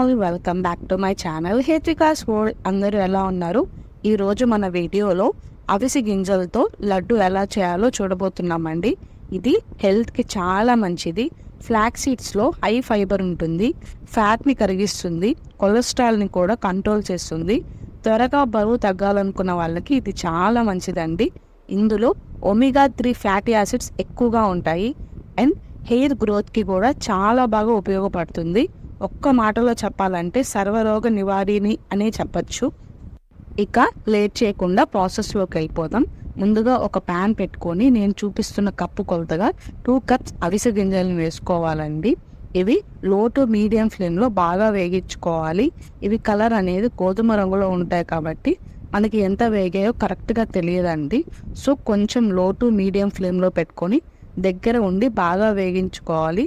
All welcome back to my channel Hethvika's world. అందరూ ఎలా ఉన్నారు? ఈరోజు మన వీడియోలో అవిసె గింజలతో లడ్డు ఎలా చేయాలో చూడబోతున్నామండి. ఇది హెల్త్కి చాలా మంచిది. ఫ్లాక్ సీడ్స్లో హై ఫైబర్ ఉంటుంది, ఫ్యాట్ని కరిగిస్తుంది, కొలెస్ట్రాల్ని కూడా కంట్రోల్ చేస్తుంది. త్వరగా బరువు తగ్గాలనుకున్న వాళ్ళకి ఇది చాలా మంచిదండి. ఇందులో ఒమేగా 3 ఫ్యాటీ యాసిడ్స్ ఎక్కువగా ఉంటాయి అండ్ హెయిర్ గ్రోత్కి కూడా చాలా బాగా ఉపయోగపడుతుంది. ఒక్క మాటలో చెప్పాలంటే సర్వరోగ నివారిణి అనే చెప్పచ్చు. ఇక లేట్ చేయకుండా ప్రాసెస్లోకి వెళ్ళిపోదాం. ముందుగా ఒక ప్యాన్ పెట్టుకొని నేను చూపిస్తున్న కప్పు కొలతగా 2 కప్స్ అవిసె గింజలను వేసుకోవాలండి. ఇవి లో టు మీడియం ఫ్లేమ్లో బాగా వేగించుకోవాలి. ఇవి కలర్ అనేది గోధుమ రంగులో ఉంటాయి కాబట్టి మనకి ఎంత వేగాయో కరెక్ట్గా తెలియదండి. సో కొంచెం లో టు మీడియం ఫ్లేమ్లో పెట్టుకొని దగ్గర ఉండి బాగా వేగించుకోవాలి.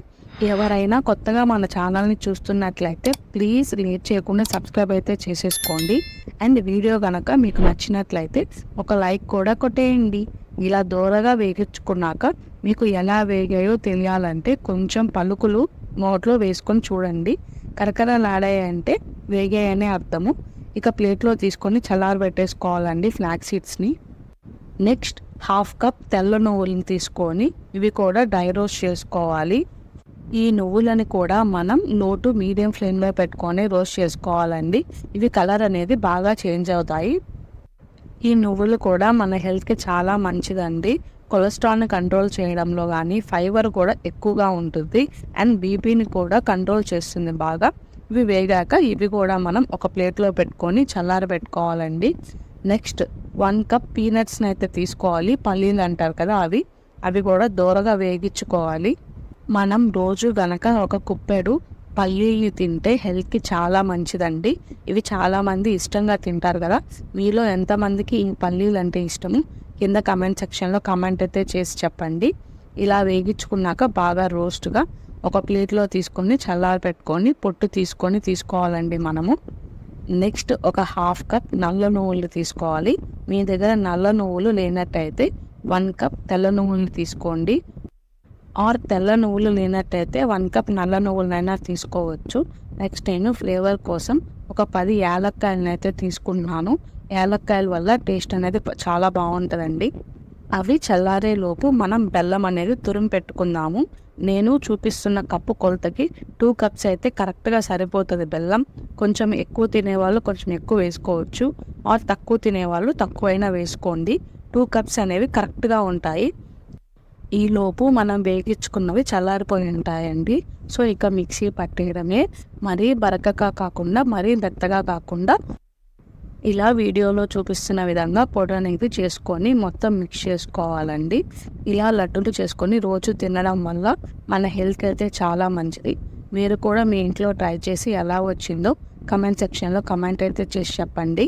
ఎవరైనా కొత్తగా మన ఛానల్ని చూస్తున్నట్లయితే ప్లీజ్ లేట్ చేయకుండా సబ్స్క్రైబ్ అయితే చేసేసుకోండి. అండ్ వీడియో కనుక మీకు నచ్చినట్లయితే ఒక లైక్ కూడా కొట్టేయండి. ఇలా దూరగా వేగించుకున్నాక మీకు ఎలా వేగాయో తెలియాలంటే కొంచెం పలుకులు నోట్లో వేసుకొని చూడండి. కరకరలాడాయంటే వేగాయనే అర్థము. ఇక ప్లేట్లో తీసుకొని చల్లారబెట్టేసుకోవాలండి ఫ్లాక్ సీడ్స్ని. నెక్స్ట్ 1/2 కప్ తెల్ల నువ్వులను తీసుకొని ఇవి కూడా డ్రై రోస్ట్ చేసుకోవాలి. ఈ నువ్వులని కూడా మనం లో టు మీడియం ఫ్లేమ్లో పెట్టుకొని రోస్ట్ చేసుకోవాలండి. ఇవి కలర్ అనేది బాగా చేంజ్ అవుతాయి. ఈ నువ్వులు కూడా మన హెల్త్కి చాలా మంచిదండి. కొలెస్ట్రాల్ని కంట్రోల్ చేయడంలో కానీ ఫైబర్ కూడా ఎక్కువగా ఉంటుంది అండ్ బీపీని కూడా కంట్రోల్ చేస్తుంది బాగా. ఇవి వేగాక ఇవి కూడా మనం ఒక ప్లేట్లో పెట్టుకొని చల్లారబెట్టుకోవాలండి. నెక్స్ట్ 1 కప్ పీనట్స్ని అయితే తీసుకోవాలి. పల్లీలు అంటారు కదా, అవి కూడా దూరగా వేగించుకోవాలి. మనం రోజు గనక ఒక కుప్పెడు పల్లీలు తింటే హెల్త్కి చాలా మంచిదండి. ఇవి చాలామంది ఇష్టంగా తింటారు కదా. మీలో ఎంతమందికి ఈ పల్లీలు అంటే ఇష్టము కింద కమెంట్ సెక్షన్లో కమెంట్ అయితే చేసి చెప్పండి. ఇలా వేగించుకున్నాక బాగా రోస్ట్గా ఒక ప్లేట్లో తీసుకొని చల్లారపెట్టుకొని పొట్టు తీసుకోవాలండి మనము. నెక్స్ట్ ఒక 1/2 కప్ నల్ల నువ్వులు తీసుకోవాలి. మీ దగ్గర నల్ల నువ్వులు లేనట్టయితే 1 కప్ తెల్ల నువ్వులు తీసుకోండి. ఆర్ తెల్ల నువ్వులు లేనట్టయితే 1 కప్ నల్ల నువ్వులనైనా తీసుకోవచ్చు. నెక్స్ట్ నేను ఫ్లేవర్ కోసం ఒక 10 యాలక్కాయలను అయితే తీసుకున్నాను. యాలక్కాయల వల్ల టేస్ట్ అనేది చాలా బాగుంటుందండి. అవి చల్లారేలోపు మనం బెల్లం అనేది తురిమి పెట్టుకుందాము. నేను చూపిస్తున్న కప్పు కొలతకి 2 కప్స్ అయితే కరెక్ట్గా సరిపోతుంది బెల్లం. కొంచెం ఎక్కువ తినేవాళ్ళు కొంచెం ఎక్కువ వేసుకోవచ్చు, ఆర్ తక్కువ తినేవాళ్ళు తక్కువైనా వేసుకోండి. 2 కప్స్ అనేవి కరెక్ట్గా ఉంటాయి. ఈలోపు మనం వేగించుకున్నవి చల్లారిపోయి ఉంటాయండి. సో ఇక మిక్సీ పట్టేయడమే. మరీ బరకగా కాకుండా మరీ మెత్తగా కాకుండా ఇలా వీడియోలో చూపిస్తున్న విధంగా పొడి అనేది చేసుకొని మొత్తం మిక్స్ చేసుకోవాలండి. ఇలా లడ్డూలు చేసుకొని రోజు తినడం వల్ల మన హెల్త్కి అయితే చాలా మంచిది. మీరు కూడా మీ ఇంట్లో ట్రై చేసి ఎలా వచ్చిందో కమెంట్ సెక్షన్లో కమెంట్ అయితే చేసి చెప్పండి.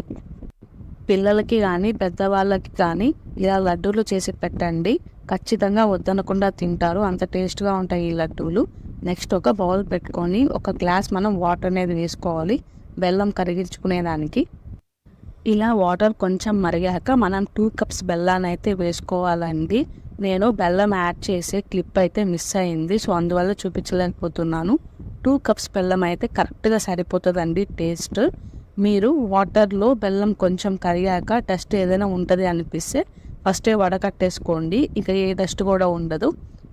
పిల్లలకి కానీ పెద్దవాళ్ళకి కానీ ఇలా లడ్డూలు చేసి పెట్టండి. ఖచ్చితంగా వద్దనకుండా తింటారు, అంత టేస్ట్గా ఉంటాయి ఈ లడ్డూలు. నెక్స్ట్ ఒక బౌల్ పెట్టుకొని ఒక గ్లాస్ మనం వాటర్ అనేది వేసుకోవాలి బెల్లం కరిగించుకునేదానికి. ఇలా వాటర్ కొంచెం మరిగాక మనం 2 కప్స్ బెల్లాన్ని అయితే వేసుకోవాలండి. నేను బెల్లం యాడ్ చేసే క్లిప్ అయితే మిస్ అయింది, సో అందువల్ల చూపించలేకపోతున్నాను. 2 కప్స్ బెల్లం అయితే కరెక్ట్గా సరిపోతుందండి టేస్ట్. మీరు వాటర్లో బెల్లం కొంచెం కరిగాక డస్ట్ ఏదైనా ఉంటుంది అనిపిస్తే ఫస్టే వడకట్టేసుకోండి. ఇక ఏ డస్ట్ కూడా ఉండదు.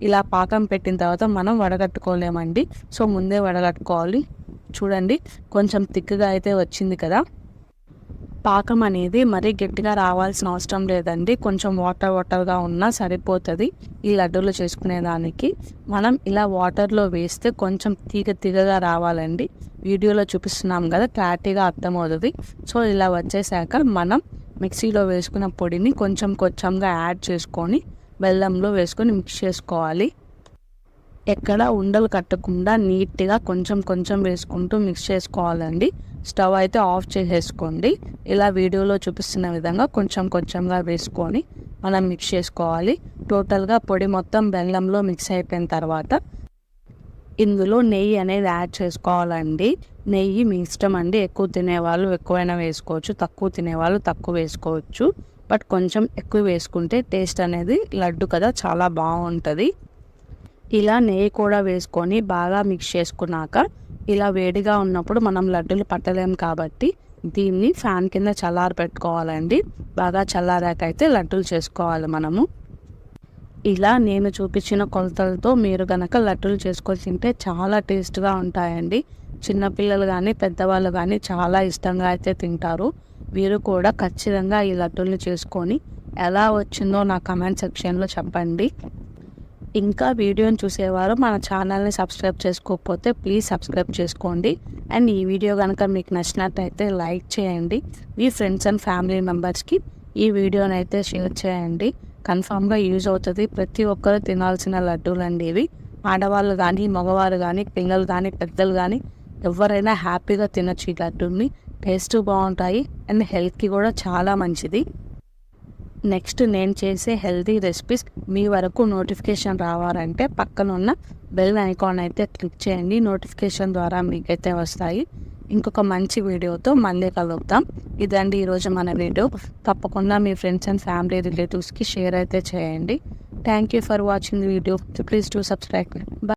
ఇలా పాకం పెట్టిన తర్వాత మనం వడగట్టుకోలేమండి, సో ముందే వడగట్టుకోవాలి. చూడండి కొంచెం థిక్గా అయితే వచ్చింది కదా. పాకం అనేది మరీ గట్టిగా రావాల్సిన అవసరం లేదండి, కొంచెం వాటర్గా ఉన్నా సరిపోతుంది ఈ లడ్డూలు చేసుకునేదానికి. మనం ఇలా వాటర్లో వేస్తే కొంచెం తీగగా రావాలండి. వీడియోలో చూపిస్తున్నాం కదా, క్లారిటీగా అర్థమవుతుంది. సో ఇలా వచ్చేసాక మనం మిక్సీలో వేసుకున్న పొడిని కొంచెంగా యాడ్ చేసుకొని బెల్లంలో వేసుకొని మిక్స్ చేసుకోవాలి. ఎక్కడ ఉండలు కట్టకుండా నీట్గా కొంచెం వేసుకుంటూ మిక్స్ చేసుకోవాలండి. స్టవ్ అయితే ఆఫ్ చేసేసుకోండి. ఇలా వీడియోలో చూపిస్తున్న విధంగా కొంచెంగా వేసుకొని మనం మిక్స్ చేసుకోవాలి. టోటల్గా పొడి మొత్తం బెల్లంలో మిక్స్ అయిపోయిన తర్వాత ఇందులో నెయ్యి అనేది యాడ్ చేసుకోవాలండి. నెయ్యి మీ ఇష్టం అండి. ఎక్కువ తినేవాళ్ళు ఎక్కువైనా వేసుకోవచ్చు, తక్కువ తినేవాళ్ళు తక్కువ వేసుకోవచ్చు. బట్ కొంచెం ఎక్కువ వేసుకుంటే టేస్ట్ అనేది లడ్డు కదా చాలా బాగుంటుంది. ఇలా నెయ్యి కూడా వేసుకొని బాగా మిక్స్ చేసుకున్నాక ఇలా వేడిగా ఉన్నప్పుడు మనం లడ్డూలు పట్టలేం కాబట్టి దీన్ని ఫ్యాన్ కింద చల్లారబెట్టుకోవాలండి. బాగా చల్లారాక అయితే లడ్డూలు చేసుకోవాలి మనము. ఇలా నేను చూపించిన కొలతలతో మీరు గనక లడ్డూలు చేసుకొని తింటే చాలా టేస్ట్గా ఉంటాయండి. చిన్నపిల్లలు కానీ పెద్దవాళ్ళు కానీ చాలా ఇష్టంగా అయితే తింటారు. మీరు కూడా ఖచ్చితంగా ఈ లడ్డూలు చేసుకొని ఎలా వచ్చిందో నా కమెంట్ సెక్షన్లో చెప్పండి. ఇంకా వీడియోని చూసేవారు మన ఛానల్ని సబ్స్క్రైబ్ చేసుకోకపోతే ప్లీజ్ సబ్స్క్రైబ్ చేసుకోండి. అండ్ ఈ వీడియో కనుక మీకు నచ్చినట్టయితే లైక్ చేయండి. మీ ఫ్రెండ్స్ అండ్ ఫ్యామిలీ మెంబర్స్కి ఈ వీడియోని అయితే షేర్ చేయండి. కన్ఫామ్గా యూజ్ అవుతుంది. ప్రతి ఒక్కరు తినాల్సిన లడ్డూలు అండి ఇవి. ఆడవాళ్ళు కానీ మగవారు కానీ పిల్లలు కానీ పెద్దలు కానీ ఎవరైనా హ్యాపీగా తినచ్చు ఈ లడ్డూని. టేస్ట్ బాగుంటాయి అండ్ హెల్త్కి కూడా చాలా మంచిది. నెక్స్ట్ నేను చేసే హెల్తీ రెసిపీస్ మీ వరకు నోటిఫికేషన్ రావాలంటే పక్కన ఉన్న బెల్ ఐకాన్ అయితే క్లిక్ చేయండి. నోటిఫికేషన్ ద్వారా మీకైతే వస్తాయి. ఇంకొక మంచి వీడియోతో మళ్ళీ కలుద్దాం. ఇదండి ఈరోజు మన వీడియో. తప్పకుండా మీ ఫ్రెండ్స్ అండ్ ఫ్యామిలీ రిలేటివ్స్కి షేర్ అయితే చేయండి. Thank you for watching video. Please to subscribe.